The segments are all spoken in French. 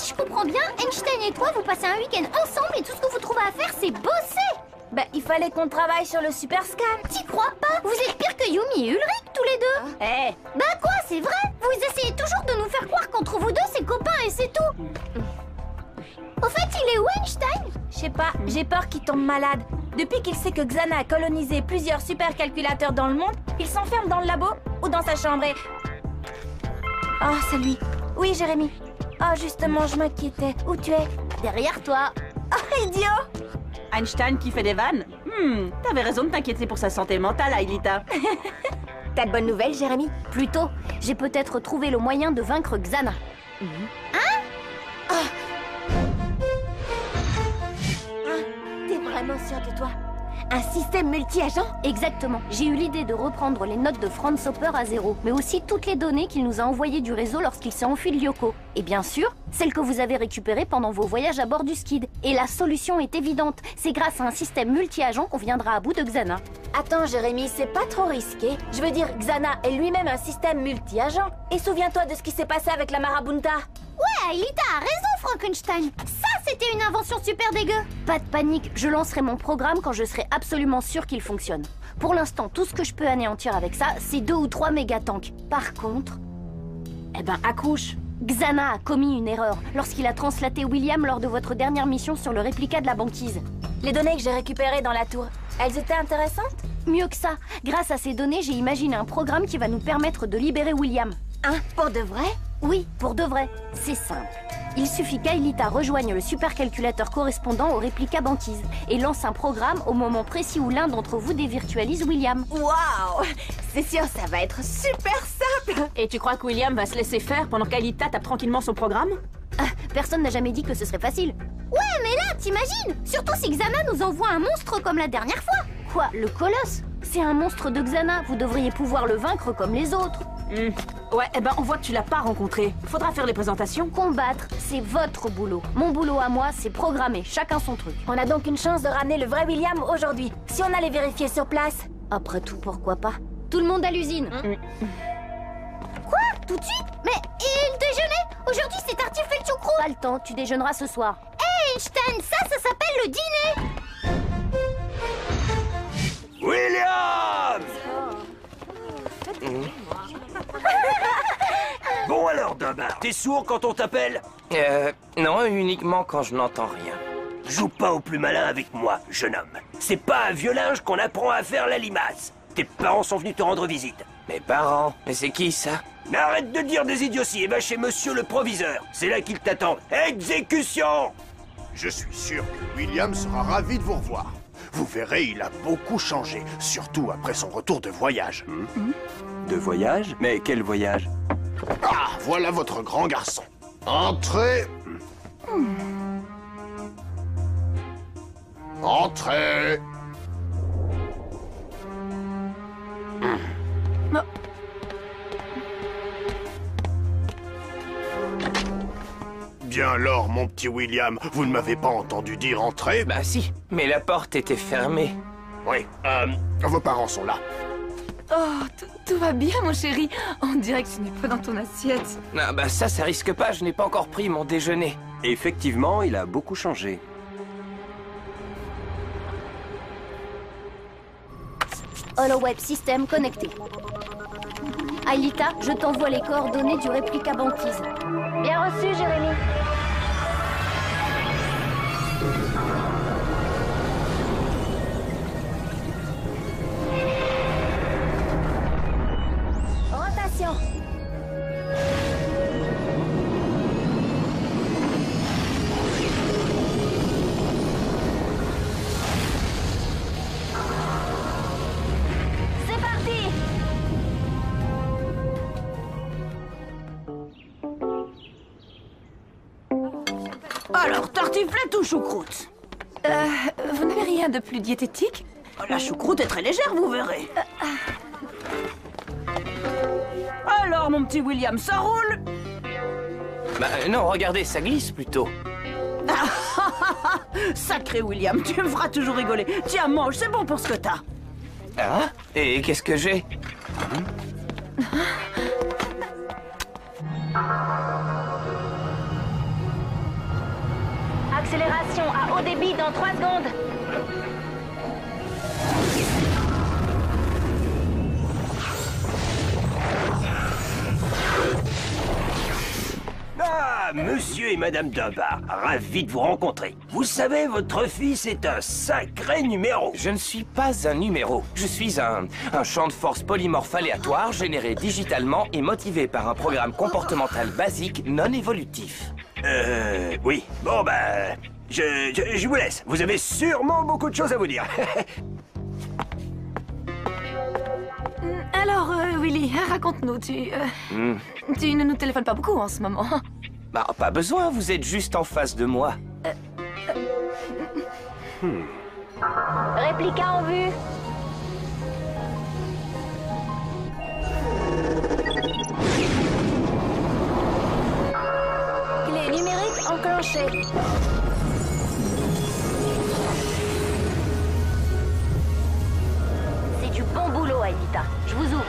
si je comprends bien, Einstein et toi, vous passez un week-end ensemble et tout ce que vous trouvez à faire, c'est bosser. Bah, il fallait qu'on travaille sur le super scan. T'y crois pas? Vous êtes pire que Yumi et Ulrich, tous les deux. Eh, Bah quoi, c'est vrai? Vous essayez toujours de nous faire croire qu'entre vous deux, c'est copain et c'est tout. Au fait, il est où, Einstein? je sais pas, j'ai peur qu'il tombe malade. Depuis qu'il sait que Xana a colonisé plusieurs supercalculateurs dans le monde, il s'enferme dans le labo ou dans sa chambre et... Oh, c'est lui. Oui, Jérémy. Oh, justement, je m'inquiétais. Où tu es? Derrière toi. Oh, idiot! Einstein qui fait des vannes? T'avais raison de t'inquiéter pour sa santé mentale, Aelita. T'as de bonnes nouvelles, Jérémy? Plutôt, j'ai peut-être trouvé le moyen de vaincre Xana. T'es vraiment sûr de toi? Un système multi-agent? Exactement. J'ai eu l'idée de reprendre les notes de Franz Hopper à zéro, mais aussi toutes les données qu'il nous a envoyées du réseau lorsqu'il s'est enfui de Lyoko. Et bien sûr, celles que vous avez récupérées pendant vos voyages à bord du Skid. Et la solution est évidente. C'est grâce à un système multi-agent qu'on viendra à bout de Xana. Attends, Jérémy, c'est pas trop risqué? Je veux dire, Xana est lui-même un système multi-agent. Et souviens-toi de ce qui s'est passé avec la Marabunta. Ouais, Aelita a raison, Frankenstein. Ça, c'était une invention super dégueu. Pas de panique, je lancerai mon programme quand je serai absolument sûr qu'il fonctionne. Pour l'instant, tout ce que je peux anéantir avec ça, c'est 2 ou 3 mégatanks. Par contre... Eh ben, accouche. Xana a commis une erreur lorsqu'il a translaté William lors de votre dernière mission sur le réplica de la banquise. Les données que j'ai récupérées dans la tour, elles étaient intéressantes? Mieux que ça, grâce à ces données, j'ai imaginé un programme qui va nous permettre de libérer William. Hein? Pour de vrai? Oui, pour de vrai. C'est simple. Il suffit qu'Aelita rejoigne le supercalculateur correspondant au réplica banquise et lance un programme au moment précis où l'un d'entre vous dévirtualise William. Waouh! C'est sûr, ça va être super simple! Et tu crois que William va se laisser faire pendant qu'Aelita tape tranquillement son programme? Personne n'a jamais dit que ce serait facile. Ouais, mais là, t'imagines? Surtout si Xana nous envoie un monstre comme la dernière fois. Quoi, le colosse? C'est un monstre de Xana, vous devriez pouvoir le vaincre comme les autres. Ouais, eh ben on voit que tu l'as pas rencontré. Faudra faire les présentations. Combattre, c'est votre boulot. Mon boulot à moi, c'est programmer, chacun son truc. On a donc une chance de ramener le vrai William aujourd'hui, si on allait vérifier sur place. Après tout, pourquoi pas? Tout le monde à l'usine. Quoi? Tout de suite? Mais et le déjeuner? Aujourd'hui, c'est tartiflette de choucroute. Pas le temps, tu déjeuneras ce soir. Hey, Einstein, ça s'appelle le dîner. William! Bon alors, Dunbar, t'es sourd quand on t'appelle? Non, uniquement quand je n'entends rien. Joue pas au plus malin avec moi, jeune homme. C'est pas à vieux linge qu'on apprend à faire la limace. Tes parents sont venus te rendre visite. Mes parents? Mais c'est qui ça? Mais arrête de dire des idioties et va chez monsieur le proviseur. C'est là qu'il t'attend. Exécution! Je suis sûr que William sera ravi de vous revoir. Vous verrez, il a beaucoup changé, surtout après son retour de voyage. De voyage? Mais quel voyage? Ah, voilà votre grand garçon. Entrez. Entrez. Bien alors, mon petit William, vous ne m'avez pas entendu dire entrez? Bah si, mais la porte était fermée. Oui, vos parents sont là. Oh, tout va bien, mon chéri. On dirait que ce n'est pas dans ton assiette. Ah bah ça risque pas, je n'ai pas encore pris mon déjeuner. Effectivement, il a beaucoup changé. HoloWeb système connecté. Aelita, je t'envoie les coordonnées du réplica banquise. Bien reçu, Jérémy. Rotation. C'est parti. Alors, tartiflette ou choucroute? Vous n'avez rien de plus diététique? La choucroute est très légère, vous verrez. Alors, mon petit William, ça roule? Bah non, regardez, ça glisse plutôt. Sacré William, tu me feras toujours rigoler. Tiens, mange, c'est bon pour ce que t'as. Ah? Et qu'est-ce que j'ai? Accélération à haut débit dans 3 secondes. Ah, monsieur et madame Dunbar, ravi de vous rencontrer. Vous savez, votre fils est un sacré numéro. Je ne suis pas un numéro. Je suis un champ de force polymorphe aléatoire généré digitalement et motivé par un programme comportemental basique non évolutif. Oui. Bon, ben... Je vous laisse. Vous avez sûrement beaucoup de choses à vous dire. Alors, Willy, raconte-nous, tu ne nous téléphones pas beaucoup en ce moment. Bah, pas besoin, vous êtes juste en face de moi. Réplica en vue. Clé numérique enclenchée. C'est du bon boulot, Aelita. Je vous ouvre.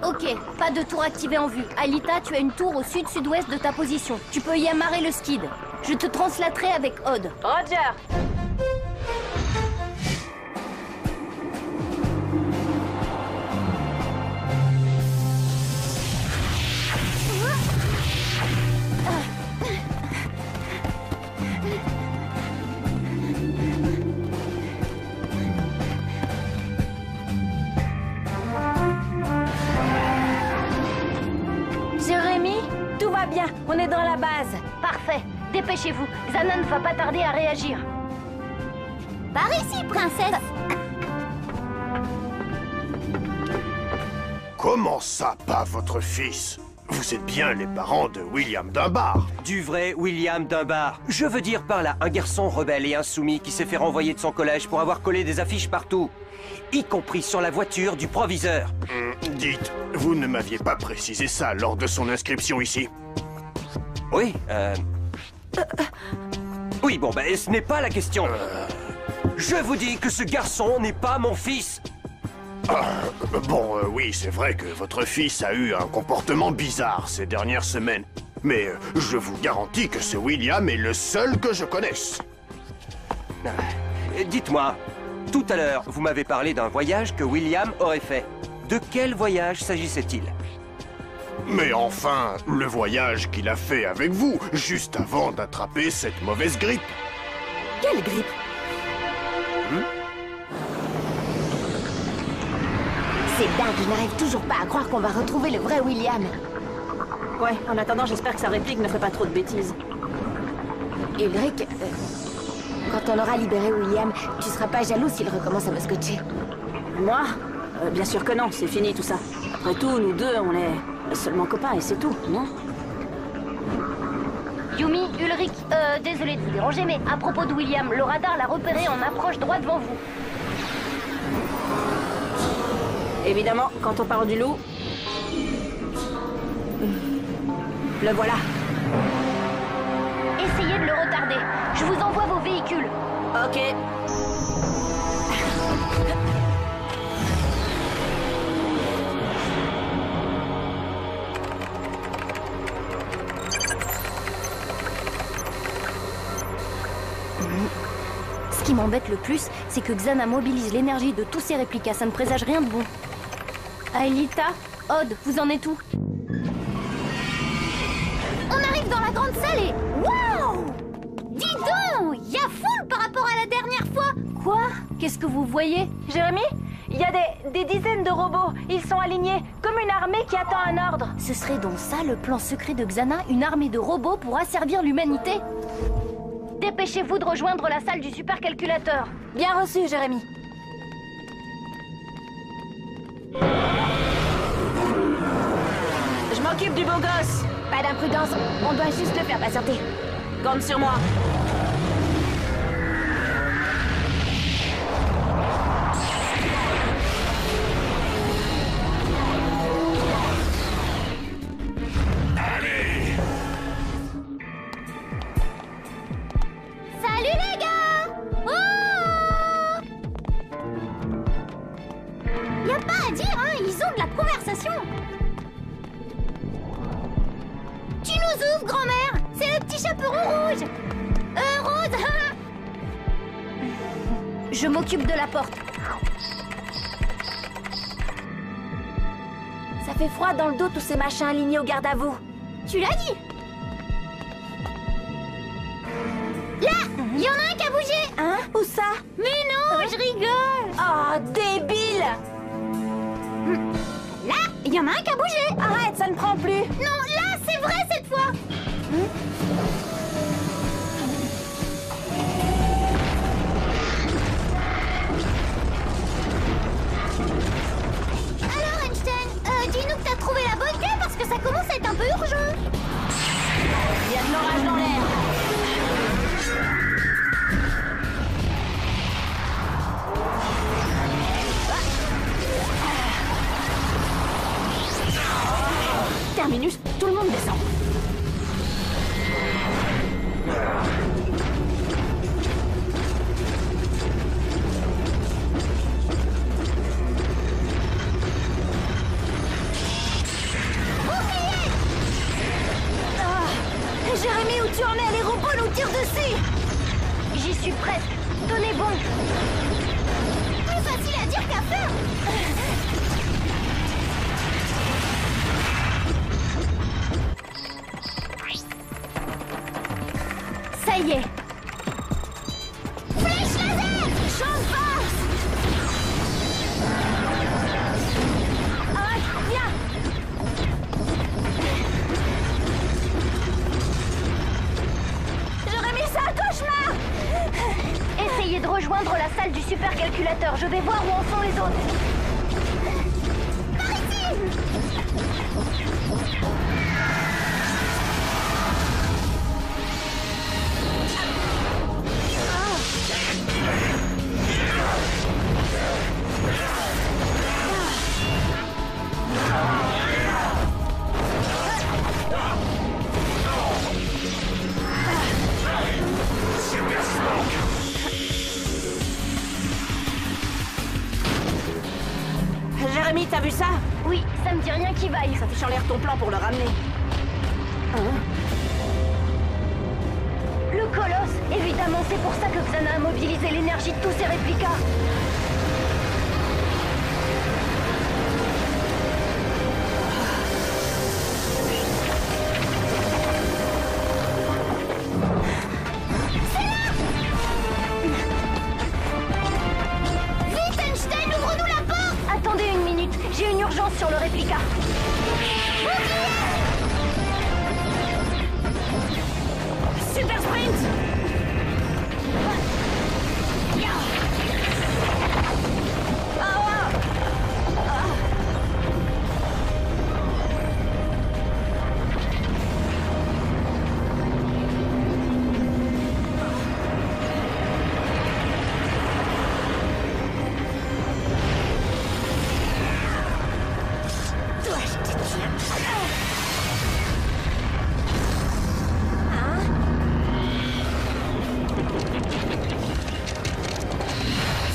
Ok, pas de tour activé en vue. Aelita, tu as une tour au sud-sud-ouest de ta position. Tu peux y amarrer le skid. Je te translaterai avec Odd. Roger. Jérémy, tout va bien. On est dans la base. Parfait. Dépêchez-vous. Xana ne va pas tarder à réagir. Par ici, princesse. Comment ça, pas votre fils? Vous êtes bien les parents de William Dunbar. Du vrai William Dunbar. Je veux dire par là, un garçon rebelle et insoumis qui s'est fait renvoyer de son collège pour avoir collé des affiches partout. Y compris sur la voiture du proviseur. Dites, vous ne m'aviez pas précisé ça lors de son inscription ici. Oui, Oui, bon, ben, ce n'est pas la question. Je vous dis que ce garçon n'est pas mon fils. Oui, c'est vrai que votre fils a eu un comportement bizarre ces dernières semaines. Mais je vous garantis que ce William est le seul que je connaisse. Dites-moi, tout à l'heure, vous m'avez parlé d'un voyage que William aurait fait. De quel voyage s'agissait-il? Mais enfin, le voyage qu'il a fait avec vous, juste avant d'attraper cette mauvaise grippe. Quelle grippe? C'est dingue, je n'arrive toujours pas à croire qu'on va retrouver le vrai William. Ouais, en attendant, j'espère que sa réplique ne fait pas trop de bêtises. Ulrich, quand on aura libéré William, tu seras pas jaloux s'il recommence à me scotcher. Moi? Bien sûr que non, c'est fini tout ça. Après tout, nous deux, on est seulement copains et c'est tout, non? Yumi, Ulrich, désolé de vous déranger, mais à propos de William, le radar l'a repéré en approche droit devant vous. Évidemment, quand on parle du loup... Le voilà. Essayez de le retarder. Je vous envoie vos véhicules. Ok. Ce qui m'embête le plus, c'est que Xana mobilise l'énergie de tous ses réplicas. Ça ne présage rien de bon. Aelita, Odd, vous en êtes où? On arrive dans la grande salle et... Waouh! Dis donc! Y a foule par rapport à la dernière fois! Quoi? Qu'est-ce que vous voyez? Jérémy, il y a des dizaines de robots. Ils sont alignés, comme une armée qui attend un ordre. Ce serait donc ça le plan secret de Xana, une armée de robots pour asservir l'humanité? Dépêchez-vous de rejoindre la salle du supercalculateur. Bien reçu, Jérémy. Je m'occupe du beau gosse. Pas d'imprudence, on doit juste le faire patienter. Compte sur moi. nous ouvre, grand-mère! C'est le petit chaperon rouge! Rose! Je m'occupe de la porte. Ça fait froid dans le dos, tous ces machins alignés au garde à vous. Tu l'as dit! Là! Il y en a un qui a bougé! Hein? Où ça? Mais non, je rigole! Oh, débile! Là! Il y en a un qui a bougé! Arrête, ça ne prend plus. Non, là, c'est vrai cette fois! Alors, Einstein, dis-nous que t'as trouvé la bonne clé parce que ça commence à être un peu urgent! Il y a de l'orage dans l'air. Terminus, tout le monde descend. Jérémy, où tu en es? Les robots nous tirent dessus. J'y suis presque. Tenez bon. Plus facile à dire qu'à faire. Ça y est. Flèche laser! Champ de force! Ah, viens. Jérémy, c'est un cauchemar. Essayez de rejoindre la salle du supercalculateur. Je vais voir où en sont les autres. Par ici! Jérémy, t'as vu ça? Oui, ça me dit rien qui vaille. Ça fiche en l'air ton plan pour le ramener. Le colosse! Évidemment, c'est pour ça que Xana a mobilisé l'énergie de tous ses réplicas. C'est là! Vite, Einstein, ouvre-nous la porte! Attendez une minute, j'ai une urgence sur le réplica. Super sprint!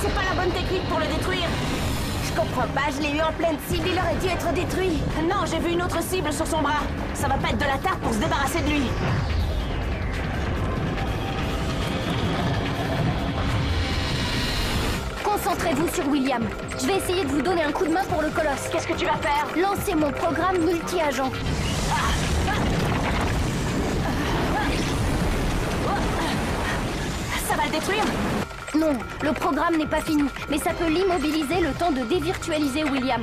C'est pas la bonne technique pour le détruire. Je comprends pas, je l'ai eu en pleine cible, il aurait dû être détruit. Non, j'ai vu une autre cible sur son bras. Ça va pas être de la tarte pour se débarrasser de lui. Concentrez-vous sur William. Je vais essayer de vous donner un coup de main pour le colosse. Qu'est-ce que tu vas faire? Lancez mon programme multi-agent. Ça va le détruire? Non, le programme n'est pas fini, mais ça peut l'immobiliser le temps de dévirtualiser William.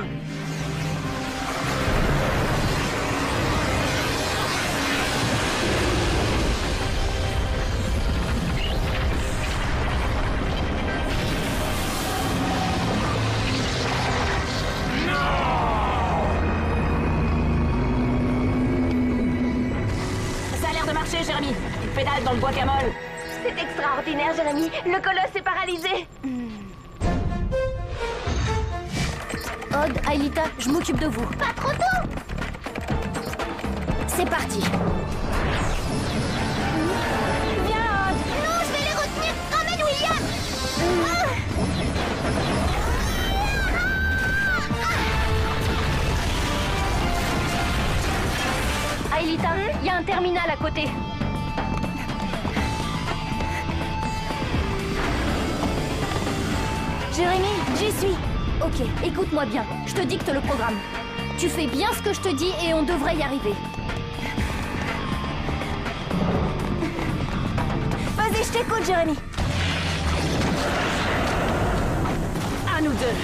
Ça a l'air de marcher, Jérémy. Tu pédales dans le bois camole. C'est extraordinaire, Jérémy. Le colosse est paralysé. Odd, Aelita, je m'occupe de vous. Pas trop tôt. C'est parti. Viens, Odd. Non, je vais les retenir. Emmène William. Aelita, il y a un terminal à côté. Jérémy, j'y suis. Ok, écoute-moi bien, je te dicte le programme. Tu fais bien ce que je te dis et on devrait y arriver. Vas-y, je t'écoute, Jérémy. À nous deux.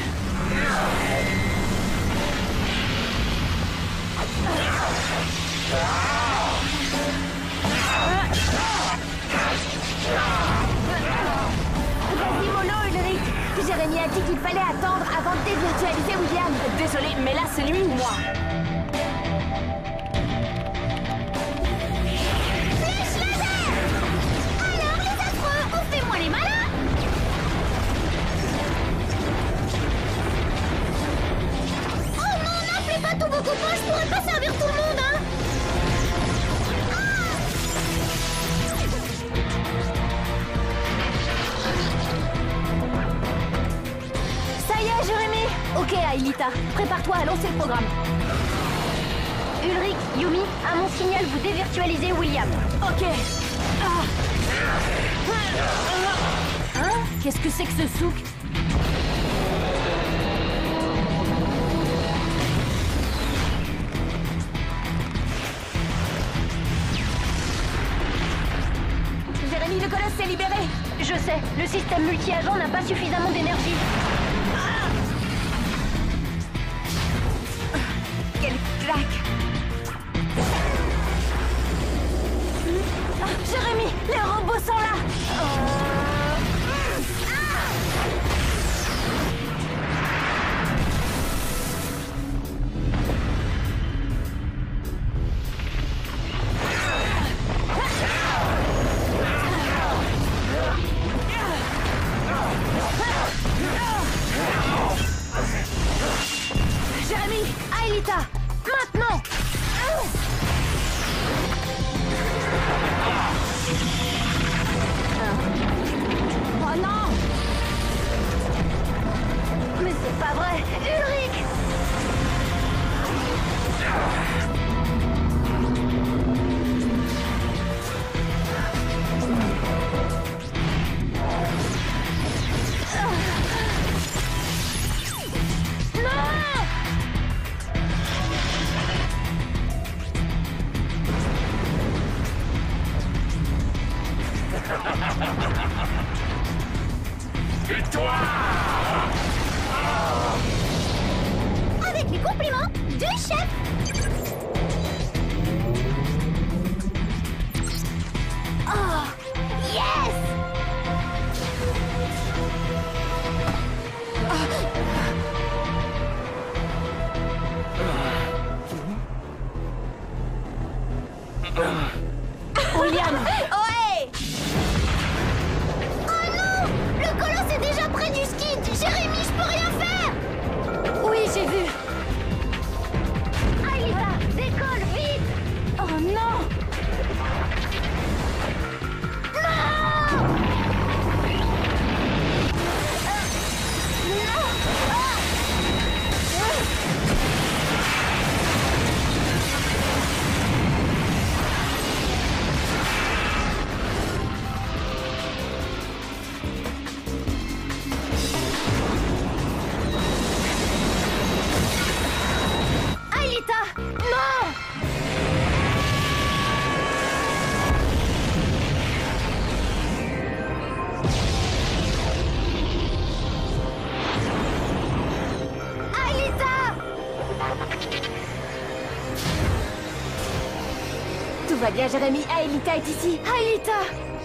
Vas-y, mollo, Ulrich. Jérémy a dit qu'il fallait attendre avant de dévirtualiser William. Désolé, mais là c'est lui ou moi. Flèche laser! Alors les affreux, on fait moins les malins! Oh non, n'appelez pas tous vos copains, je pourrais pas servir tout le monde, hein! Ça y est, Jérémy. Ok, Aelita, prépare-toi à lancer le programme. Ulrich, Yumi, à mon signal, vous dévirtualisez William. Ok. Hein? Qu'est-ce que c'est que ce souk? Jérémy, le colosse s'est libéré. Je sais, le système multi-agent n'a pas suffisamment d'énergie. Quelle claque. Jérémy, les robots sont là. Jérémy, Aelita, maintenant! Oh non! Mais c'est pas vrai! Ulrich! Avec les compliments du chef! Oh! Yes! William. Ouais. Oh non! Le colosse est déjà près du skid! Jérémy, je peux rien faire! Oui, j'ai vu! Aelita, décolle, vite! Oh non. Aelita! Non! Aelita! Tout va bien, Jérémy. Aelita est ici. Aelita!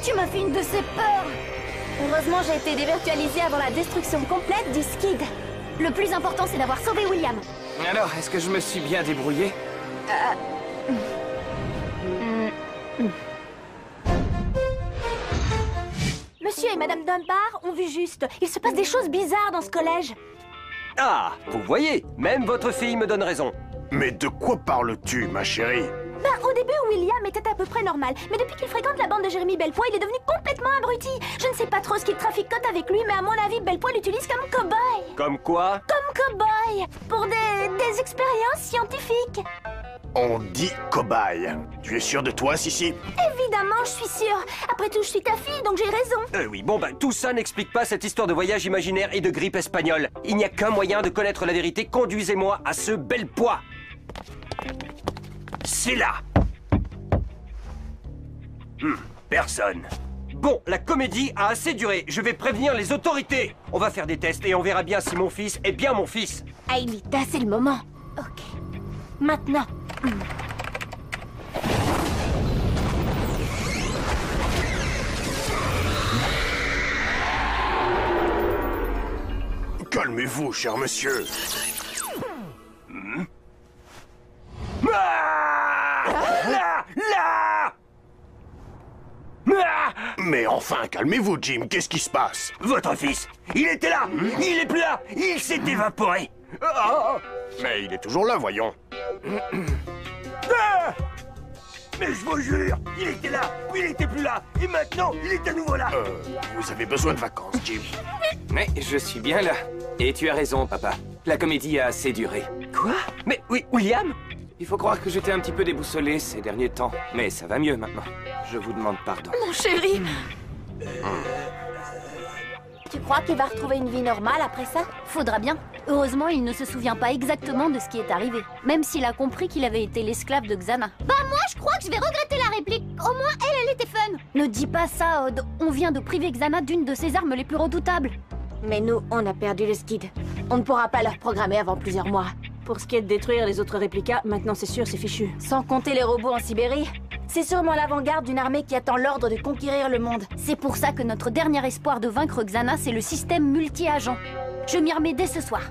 Tu m'as fait une de ces peurs! Heureusement, j'ai été dévirtualisée avant la destruction complète du skid. Le plus important, c'est d'avoir sauvé William. Alors, est-ce que je me suis bien débrouillé? Monsieur et Madame Dunbar ont vu juste. Il se passe des choses bizarres dans ce collège. Ah, vous voyez, même votre fille me donne raison. Mais de quoi parles-tu, ma chérie? Au début, William était à peu près normal, mais depuis qu'il fréquente la bande de Jérémy Bellepoix, il est devenu complètement abruti. Je ne sais pas trop ce qu'il traficote avec lui, mais à mon avis, Bellepoix l'utilise comme cow-boy. Comme quoi? Comme cow-boy, pour des expériences scientifiques. On dit cobaye. Tu es sûr de toi, Sissi? Évidemment, je suis sûre. Après tout, je suis ta fille, donc j'ai raison. Oui, bon, tout ça n'explique pas cette histoire de voyage imaginaire et de grippe espagnole. Il n'y a qu'un moyen de connaître la vérité. Conduisez-moi à ce bel poids. C'est là. Personne. Bon, la comédie a assez duré. Je vais prévenir les autorités. On va faire des tests et on verra bien si mon fils est bien mon fils. Aelita, c'est le moment. Ok. Maintenant. Calmez-vous, cher monsieur. Mais enfin, calmez-vous, Jim. Qu'est-ce qui se passe? Votre fils, il était là. Il est plus là. Il s'est évaporé. Mais il est toujours là, voyons. Mais je vous jure, il était là, puis il était plus là, et maintenant, il est à nouveau là. Vous avez besoin de vacances, Jim. Mais je suis bien là. Et tu as raison, papa. La comédie a assez duré. Quoi? Mais oui, William? Il faut croire que j'étais un petit peu déboussolé ces derniers temps. Mais ça va mieux maintenant. Je vous demande pardon. Mon chéri! Tu crois qu'il va retrouver une vie normale après ça? Faudra bien. Heureusement, il ne se souvient pas exactement de ce qui est arrivé. Même s'il a compris qu'il avait été l'esclave de Xana. Bah moi, je crois que je vais regretter la réplique. Au moins, elle était fun. Ne dis pas ça, Odd. On vient de priver Xana d'une de ses armes les plus redoutables. Mais nous, on a perdu le skid. On ne pourra pas le reprogrammer avant plusieurs mois. Pour ce qui est de détruire les autres réplicas, maintenant c'est sûr, c'est fichu. Sans compter les robots en Sibérie. C'est sûrement l'avant-garde d'une armée qui attend l'ordre de conquérir le monde. C'est pour ça que notre dernier espoir de vaincre Xana, c'est le système multi-agent. Je m'y remets dès ce soir.